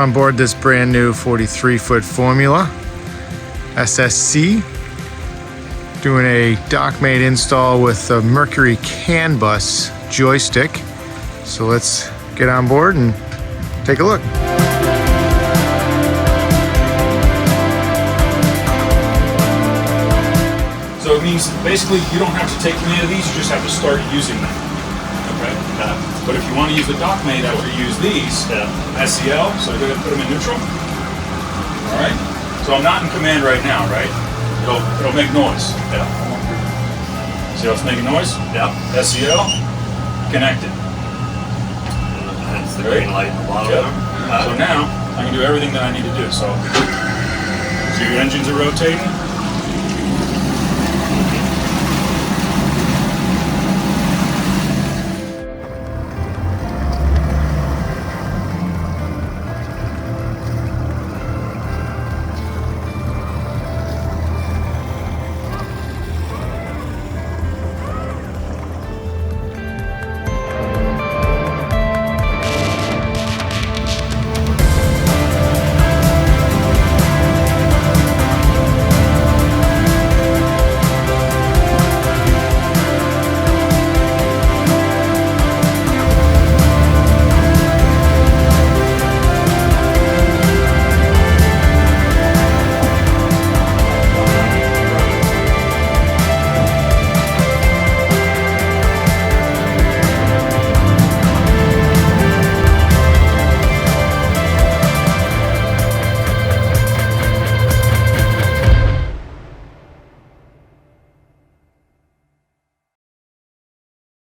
on board this brand new 43-foot Formula SSC. Doing a Dockmate install with a Mercury CAN bus joystick. So let's get on board and take a look. So it means basically you don't have to take any of these, you just have to start using them. Okay? But if you want to use the Dockmate, I would use these. SEL, so go ahead and put them in neutral. Alright? So I'm not in command right now, right? It'll make noise. See how it's making noise? SEL, connected. That's the green light in the bottom. So now I can do everything that I need to do. So your engines are rotating.